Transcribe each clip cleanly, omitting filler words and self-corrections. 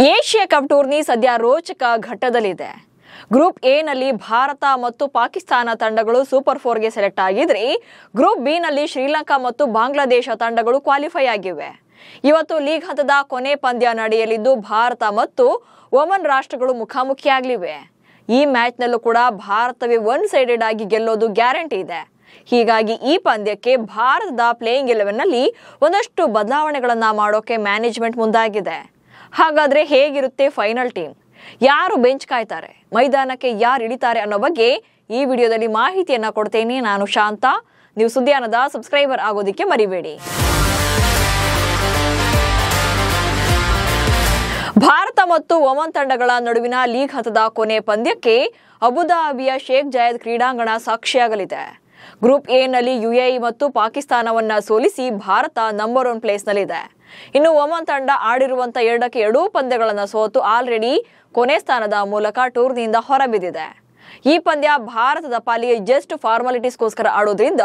Asia cup tourney ಸದ್ಯ ರೋಚಕ ಘಟ್ಟದಲ್ಲಿದೆ. Group A ನಲ್ಲಿ ಭಾರತ ಮತ್ತು ಪಾಕಿಸ್ತಾನ ತಂಡಗಳು ಸೂಪರ್ 4 ಗೆ ಸೆಲೆಕ್ಟ್ ಆಗಿದ್ರೆ, ಗ್ರೂಪ್ ಬಿ ನಲ್ಲಿ ಶ್ರೀಲಂಕಾ ಮತ್ತು ಬಾಂಗ್ಲಾದೇಶ ತಂಡಗಳು ಕ್ವಾಲಿಫೈ ಆಗಿವೆ. ಇವತ್ತು ಲೀಗ್ ಹಂತದ ಕೊನೆ ಪಂದ್ಯ ನಡೆಯಲಿದ್ದು ಭಾರತ ಮತ್ತು ಒಮನ್ ರಾಷ್ಟ್ರಗಳು ಮುಖಾಮುಖಿಯಾಗಲಿವೆ. ಈ ಮ್ಯಾಚ್ನಲ್ಲೂ ಕೂಡ ಭಾರತವೇ ಒನ್ ಸೈಡೆಡ್ ಆಗಿ ಗೆಲ್ಲೋದು ಗ್ಯಾರಂಟಿ ಇದೆ. ಹೀಗಾಗಿ ಈ ಪಂದ್ಯಕ್ಕೆ ಭಾರತದ ಪ್ಲೇಯಿಂಗ್ 11 ನಲ್ಲಿ ಒಂದಷ್ಟು ಬದಲಾವಣೆಗಳನ್ನ ಮಾಡೋಕೆ ಮ್ಯಾನೇಜ್ಮೆಂಟ್ ಮುಂದಾಗಿದೆ. ಹಾಗಾದ್ರೆ ಹೇಗಿರುತ್ತೆ ಫೈನಲ್ ಟೀಮ್? ಯಾರು ಬೆಂಚ್ ಕಾಯ್ತಾರೆ, ಮೈದಾನಕ್ಕೆ ಯಾರು ಇಳಿತಾರೆ ಅನ್ನೋ ಬಗ್ಗೆ ಈ ವಿಡಿಯೋದಲ್ಲಿ ಮಾಹಿತಿಯನ್ನ ಕೊಡ್ತೇನೆ. ನಾನು ಶಾಂತ. ನೀವು ಸುದ್ದಿಯಾನದ ಸಬ್ಸ್ಕ್ರೈಬರ್ ಆಗೋದಿಕ್ಕೆ ಮರಿಬೇಡಿ. ಭಾರತ ಮತ್ತು ಒಮನ್ ತಂಡಗಳ ನಡುವಿನ ಲೀಗ್ ಹಂತದ ಕೊನೆ ಪಂದ್ಯಕ್ಕೆ ಅಬುಧಾಬಿಯ ಶೇಖ್ ಜಾಯದ್ ಕ್ರೀಡಾಂಗಣ ಸಾಕ್ಷಿಯಾಗಲಿದೆ. ಗ್ರೂಪ್ ಎ ನಲ್ಲಿ ಯುಎಇ ಮತ್ತು ಪಾಕಿಸ್ತಾನವನ್ನ ಸೋಲಿಸಿ ಭಾರತ ನಂಬರ್ 1 ಪ್ಲೇಸ್ ನಲ್ಲಿದೆ. ಇನ್ನು ಒಮನ್ ತಂಡ ಆಡಿರುವಂತ 2 ಪಂದ್ಯಗಳನ್ನು ಸೋತು ಆಲ್ರೆಡಿ ಕೊನೆ ಸ್ಥಾನದ ಮೂಲಕ ಟೂರ್ನಿಯಿಂದ ಹೊರಬಿದ್ದಿದೆ. ಈ ಪಂದ್ಯ ಭಾರತದ ಪಾಲಿಗೆ ಜಸ್ಟ್ ಫಾರ್ಮಾಲಿಟೀಸ್ಗೋಸ್ಕರ ಆಡೋದ್ರಿಂದ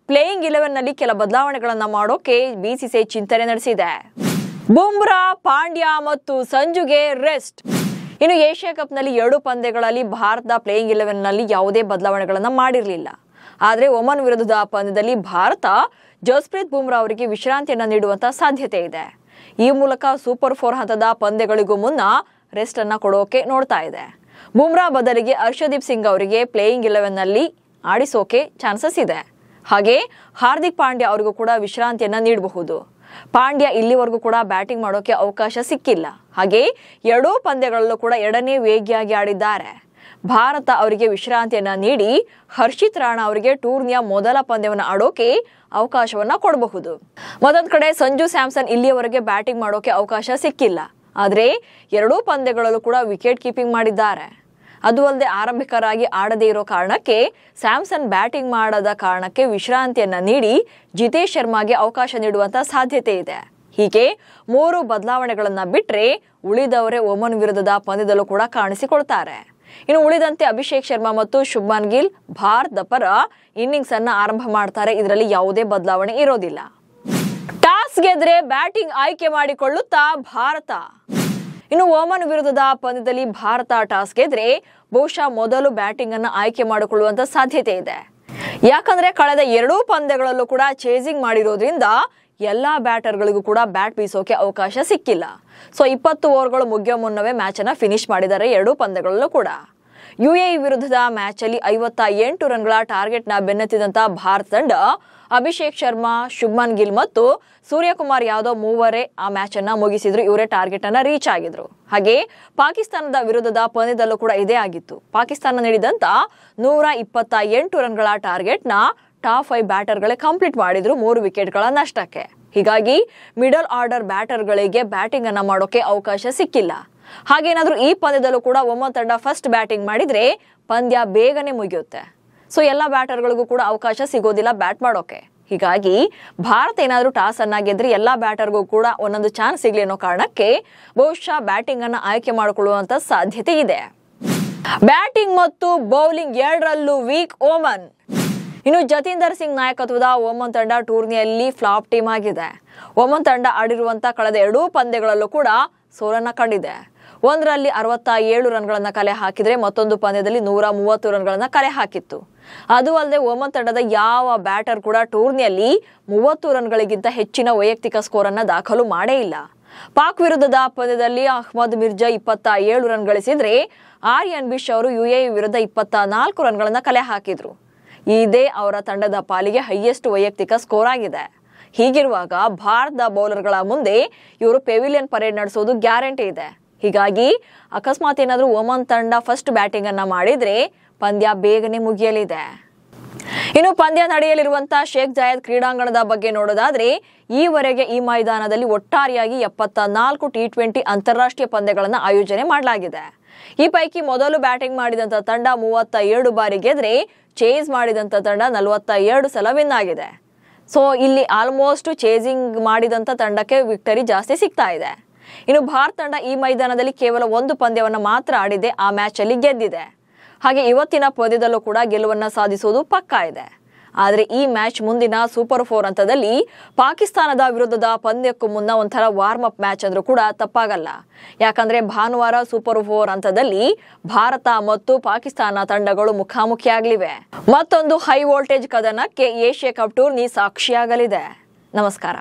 ಪ್ಲೇಯಿಂಗ್ 11 ನಲ್ಲಿ ಕೆಲ ಬದಲಾವಣೆಗಳನ್ನ ಮಾಡೋಕೆ ಬಿಸಿಸಿಐ ಚಿಂತನೆ ನಡೆಸಿದೆ. ಬುಮ್ರಾ, ಪಾಂಡ್ಯ ಮತ್ತು ಸಂಜುಗೆ ರೆಸ್ಟ್. ಇನ್ನು ಏಷ್ಯಾ ಕಪ್ ನಲ್ಲಿ 2 ಪಂದ್ಯಗಳಲ್ಲಿ ಭಾರತದ ಪ್ಲೇಯಿಂಗ್ 11 ನಲ್ಲಿ ಯಾವುದೇ ಬದಲಾವಣೆಗಳನ್ನ ಮಾಡಿರಲಿಲ್ಲ. ಆದರೆ ಒಮನ್ ವಿರುದ್ಧದ ಪಂದ್ಯದಲ್ಲಿ ಭಾರತ ಜಸ್ಪ್ರೀತ್ ಬುಮ್ರಾ ಅವರಿಗೆ ವಿಶ್ರಾಂತಿಯನ್ನ ನೀಡುವಂತ ಸಾಧ್ಯತೆ ಇದೆ. ಈ ಮೂಲಕ ಸೂಪರ್ 4 ಹಂತದ ಪಂದ್ಯಗಳಿಗೂ ಮುನ್ನ ರೆಸ್ಟ್ ಅನ್ನ ಕೊಡೋಕೆ ನೋಡ್ತಾ ಇದೆ. ಬುಮ್ರಾ ಬದಲಿಗೆ ಹರ್ಷದೀಪ್ ಸಿಂಗ್ ಅವರಿಗೆ ಪ್ಲೇಯಿಂಗ್ 11 ನಲ್ಲಿ ಆಡಿಸೋಕೆ ಚಾನ್ಸಸ್ ಇದೆ. ಹಾಗೆ ಹಾರ್ದಿಕ್ ಪಾಂಡ್ಯ ಅವರಿಗೂ ಕೂಡ ವಿಶ್ರಾಂತಿಯನ್ನ ನೀಡಬಹುದು. ಪಾಂಡ್ಯ ಇಲ್ಲಿವರೆಗೂ ಕೂಡ ಬ್ಯಾಟಿಂಗ್ ಮಾಡೋಕೆ ಅವಕಾಶ ಸಿಕ್ಕಿಲ್ಲ. ಹಾಗೆ 2 ಪಂದ್ಯಗಳಲ್ಲೂ ಕೂಡ 2ನೇ ವೇಗಿಯಾಗಿ ಆಡಿದ್ದಾರೆ. ಭಾರತ ಅವರಿಗೆ ವಿಶ್ರಾಂತಿಯನ್ನ ನೀಡಿ ಹರ್ಷಿತ್ ರಾಣಾ ಅವರಿಗೆ ಟೂರ್ನಿಯ ಮೊದಲ ಪಂದ್ಯವನ್ನು ಆಡೋಕೆ ಅವಕಾಶವನ್ನ ಕೊಡಬಹುದು. ಮತ್ತೊಂದು ಕಡೆ ಸಂಜು ಸ್ಯಾಮ್ಸನ್ ಇಲ್ಲಿಯವರೆಗೆ ಬ್ಯಾಟಿಂಗ್ ಮಾಡೋಕೆ ಅವಕಾಶ ಸಿಕ್ಕಿಲ್ಲ. ಆದ್ರೆ 2 ಪಂದ್ಯಗಳಲ್ಲೂ ಕೂಡ ವಿಕೆಟ್ ಕೀಪಿಂಗ್ ಮಾಡಿದ್ದಾರೆ. ಅದು ಅಲ್ಲದೆ ಆರಂಭಿಕರಾಗಿ ಆಡದೇ ಇರೋ ಕಾರಣಕ್ಕೆ ಸ್ಯಾಮ್ಸನ್ ಬ್ಯಾಟಿಂಗ್ ಮಾಡದ ಕಾರಣಕ್ಕೆ ವಿಶ್ರಾಂತಿಯನ್ನ ನೀಡಿ ಜಿತೇಶ್ ಶರ್ಮಾಗೆ ಅವಕಾಶ ನೀಡುವಂತ ಸಾಧ್ಯತೆ ಇದೆ. ಹೀಗೆ 3 ಬದಲಾವಣೆಗಳನ್ನ ಬಿಟ್ರೆ ಉಳಿದವರೇ ಒಮನ್ ವಿರುದ್ಧದ ಪಂದ್ಯದಲ್ಲೂ ಕೂಡ ಕಾಣಿಸಿಕೊಳ್ತಾರೆ. ಇನ್ನು ಉಳಿದಂತೆ ಅಭಿಷೇಕ್ ಶರ್ಮಾ ಮತ್ತು ಶುಭ್ಮನ್ ಗಿಲ್ ಭಾರತದ ಪರ ಇನ್ನಿಂಗ್ಸ್ ಅನ್ನ ಆರಂಭ ಮಾಡ್ತಾರೆ. ಇದರಲ್ಲಿ ಯಾವುದೇ ಬದಲಾವಣೆ ಇರೋದಿಲ್ಲ. ಟಾಸ್ ಗೆದ್ರೆ ಬ್ಯಾಟಿಂಗ್ ಆಯ್ಕೆ ಮಾಡಿಕೊಳ್ಳುತ್ತಾ ಭಾರತ. ಇನ್ನು ಒಮನ್ ವಿರುದ್ಧದ ಪಂದ್ಯದಲ್ಲಿ ಭಾರತ ಟಾಸ್ ಗೆದ್ರೆ ಬಹುಶಃ ಮೊದಲು ಬ್ಯಾಟಿಂಗ್ ಅನ್ನ ಆಯ್ಕೆ ಮಾಡಿಕೊಳ್ಳುವಂತ ಸಾಧ್ಯತೆ ಇದೆ. ಯಾಕಂದ್ರೆ ಕಳೆದ 2 ಪಂದ್ಯಗಳಲ್ಲೂ ಕೂಡ ಚೇಸಿಂಗ್ ಮಾಡಿರೋದ್ರಿಂದ ಎಲ್ಲಾ ಬ್ಯಾಟರ್ಗಳಿಗೂ ಕೂಡ ಬ್ಯಾಟ್ ಬೀಸೋಕೆ ಅವಕಾಶ ಸಿಕ್ಕಿಲ್ಲ. ಸೊ 20 ಓವರ್ಗಳು ಮುಗಿಯೋ ಮುನ್ನವೇ ಮ್ಯಾಚ್ ಅನ್ನ ಫಿನಿಶ್ ಮಾಡಿದ್ದಾರೆ 2 ಪಂದ್ಯಗಳಲ್ಲೂ ಕೂಡ. ಯುಎಇ ವಿರುದ್ಧದ ಮ್ಯಾಚ್ ಅಲ್ಲಿ 58 ರನ್ಗಳ ಟಾರ್ಗೆಟ್ ನ ಬೆನ್ನತ್ತಿದಂತ ಭಾರತ ತಂಡ ಅಭಿಷೇಕ್ ಶರ್ಮಾ, ಶುಭ್ಮನ್ ಗಿಲ್ ಮತ್ತು ಸೂರ್ಯಕುಮಾರ್ ಯಾದವ್ ಮೂವರೇ ಆ ಮ್ಯಾಚ್ ಅನ್ನ ಮುಗಿಸಿದ್ರು. ಇವರೇ ಟಾರ್ಗೆಟ್ ಅನ್ನ ರೀಚ್ ಆಗಿದ್ರು. ಹಾಗೆ ಪಾಕಿಸ್ತಾನದ ವಿರುದ್ಧದ ಪಂದ್ಯದಲ್ಲೂ ಕೂಡ ಇದೇ ಆಗಿತ್ತು. ಪಾಕಿಸ್ತಾನ ನೀಡಿದಂತ 128 ರನ್ಗಳ ಟಾರ್ಗೆಟ್ ನ ಟಾಪ್ 5 ಬ್ಯಾಟರ್ಗಳೇ ಕಂಪ್ಲೀಟ್ ಮಾಡಿದ್ರು 3 ವಿಕೆಟ್ಗಳ ನಷ್ಟಕ್ಕೆ. ಹೀಗಾಗಿ ಮಿಡಲ್ ಆರ್ಡರ್ ಬ್ಯಾಟರ್ಗಳಿಗೆ ಬ್ಯಾಟಿಂಗ್ ಅನ್ನ ಮಾಡೋಕೆ ಅವಕಾಶ ಸಿಕ್ಕಿಲ್ಲ. ಹಾಗೇನಾದ್ರೂ ಈ ಪಂದ್ಯದಲ್ಲೂ ಕೂಡ ಒಮನ್ ತಂಡ ಫಸ್ಟ್ ಬ್ಯಾಟಿಂಗ್ ಮಾಡಿದ್ರೆ ಪಂದ್ಯ ಬೇಗನೆ ಮುಗಿಯುತ್ತೆ. ಸೊ ಎಲ್ಲ ಬ್ಯಾಟರ್ಗಳಿಗೂ ಕೂಡ ಅವಕಾಶ ಸಿಗೋದಿಲ್ಲ ಬ್ಯಾಟ್ ಮಾಡೋಕೆ. ಹೀಗಾಗಿ ಭಾರತ ಏನಾದ್ರೂ ಟಾಸ್ ಅನ್ನ ಗೆದ್ರೆ ಎಲ್ಲಾ ಬ್ಯಾಟರ್ಗೂ ಕೂಡ ಒಂದೊಂದು ಚಾನ್ಸ್ ಸಿಗ್ಲಿ ಅನ್ನೋ ಕಾರಣಕ್ಕೆ ಬಹುಶಃ ಬ್ಯಾಟಿಂಗ್ ಅನ್ನ ಆಯ್ಕೆ ಮಾಡಿಕೊಳ್ಳುವಂತ ಸಾಧ್ಯತೆ ಇದೆ. ಬ್ಯಾಟಿಂಗ್ ಮತ್ತು ಬೌಲಿಂಗ್ ಎರಡರಲ್ಲೂ ವೀಕ್ ಒಮನ್. ಇನ್ನು ಜತೀಂದರ್ ಸಿಂಗ್ ನಾಯಕತ್ವದ ಒಮನ್ ತಂಡ ಟೂರ್ನಿಯಲ್ಲಿ ಫ್ಲಾಪ್ ಟೀಮ್ ಆಗಿದೆ. ಒಮನ್ ತಂಡ ಆಡಿರುವಂತಹ ಕಳೆದ 2 ಪಂದ್ಯಗಳಲ್ಲೂ ಕೂಡ ಸೋಲನ್ನ ಕಂಡಿದೆ. ಒಂದರಲ್ಲಿ 67 ರನ್ಗಳನ್ನ ಕಲೆ ಹಾಕಿದ್ರೆ ಮತ್ತೊಂದು ಪಂದ್ಯದಲ್ಲಿ 130 ರನ್ಗಳನ್ನ ಕಲೆ ಹಾಕಿತ್ತು. ಅದು ಅಲ್ಲದೆ ಒಮನ್ ತಂಡದ ಯಾವ ಬ್ಯಾಟರ್ ಕೂಡ ಟೂರ್ನಿಯಲ್ಲಿ 30 ರನ್ಗಳಿಗಿಂತ ಹೆಚ್ಚಿನ ವೈಯಕ್ತಿಕ ಸ್ಕೋರ್ ಅನ್ನ ದಾಖಲು ಮಾಡೇ ಇಲ್ಲ. ಪಾಕ್ ವಿರುದ್ಧದ ಪಂದ್ಯದಲ್ಲಿ ಅಹ್ಮದ್ ಮಿರ್ಜಾ 27 ರನ್ ಗಳಿಸಿದ್ರೆ ಆರ್ಯನ್ ಬಿಶ್ ಅವರು ಯುಎಇ ವಿರುದ್ಧ 24 ರನ್ಗಳನ್ನ ಕಲೆ ಹಾಕಿದ್ರು. ಇದೇ ಅವರ ತಂಡದ ಪಾಲಿಗೆ ಹೈಯೆಸ್ಟ್ ವೈಯಕ್ತಿಕ ಸ್ಕೋರ್ ಆಗಿದೆ. ಹೀಗಿರುವಾಗ ಭಾರತದ ಬೌಲರ್ಗಳ ಮುಂದೆ ಇವರು ಪೆವಿಲಿಯನ್ ಪರೇಡ್ ನಡೆಸೋದು ಗ್ಯಾರಂಟಿ ಇದೆ. ಹೀಗಾಗಿ ಅಕಸ್ಮಾತ್ ಏನಾದ್ರೂ ಒಮನ್ ತಂಡ ಫಸ್ಟ್ ಬ್ಯಾಟಿಂಗ್ ಅನ್ನ ಮಾಡಿದ್ರೆ ಪಂದ್ಯ ಬೇಗನೆ ಮುಗಿಯಲಿದೆ. ಇನ್ನು ಪಂದ್ಯ ನಡೆಯಲಿರುವಂತಹ ಶೇಖ್ ಜಾಯದ್ ಕ್ರೀಡಾಂಗಣದ ಬಗ್ಗೆ ನೋಡೋದಾದ್ರೆ ಈವರೆಗೆ ಈ ಮೈದಾನದಲ್ಲಿ ಒಟ್ಟಾರೆಯಾಗಿ 74 T20 ಅಂತಾರಾಷ್ಟ್ರೀಯ ಪಂದ್ಯಗಳನ್ನ ಆಯೋಜನೆ ಮಾಡಲಾಗಿದೆ. ಈ ಪೈಕಿ ಮೊದಲು ಬ್ಯಾಟಿಂಗ್ ಮಾಡಿದಂತ ತಂಡ 37 ಬಾರಿ ಗೆದ್ರೆ ಚೇಸ್ ಮಾಡಿದಂತ ತಂಡ 42 ಸಲ ವಿನ್ ಆಗಿದೆ. ಸೊ ಇಲ್ಲಿ ಆಲ್ಮೋಸ್ಟ್ ಚೇಸಿಂಗ್ ಮಾಡಿದಂತ ತಂಡಕ್ಕೆ ವಿಕ್ಟರಿ ಜಾಸ್ತಿ ಸಿಗ್ತಾ ಇದೆ. ಇನ್ನು ಭಾರತ ತಂಡ ಈ ಮೈದಾನದಲ್ಲಿ ಕೇವಲ 1 ಪಂದ್ಯವನ್ನ ಮಾತ್ರ ಆಡಿದೆ. ಆ ಮ್ಯಾಚ್ ಅಲ್ಲಿ ಗೆದ್ದಿದೆ. ಹಾಗೆ ಇವತ್ತಿನ ಪಂದ್ಯದಲ್ಲೂ ಕೂಡ ಗೆಲುವನ್ನ ಸಾಧಿಸೋದು ಪಕ್ಕಾ ಇದೆ. ಆದರೆ ಈ ಮ್ಯಾಚ್ ಮುಂದಿನ ಸೂಪರ್ 4 ಹಂತದಲ್ಲಿ ಪಾಕಿಸ್ತಾನದ ವಿರುದ್ಧದ ಪಂದ್ಯಕ್ಕೂ ಮುನ್ನ ಒಂಥರ ವಾರ್ಮ್ ಅಪ್ ಮ್ಯಾಚ್ ಅಂದ್ರೂ ಕೂಡ ತಪ್ಪಾಗಲ್ಲ. ಯಾಕಂದ್ರೆ ಭಾನುವಾರ ಸೂಪರ್ 4 ಹಂತದಲ್ಲಿ ಭಾರತ ಮತ್ತು ಪಾಕಿಸ್ತಾನ ತಂಡಗಳು ಮುಖಾಮುಖಿಯಾಗಲಿವೆ. ಮತ್ತೊಂದು ಹೈ ವೋಲ್ಟೇಜ್ ಕದನಕ್ಕೆ ಏಷ್ಯಾ ಕಪ್ ಟೂರ್ನಿ ಸಾಕ್ಷಿಯಾಗಲಿದೆ. ನಮಸ್ಕಾರ.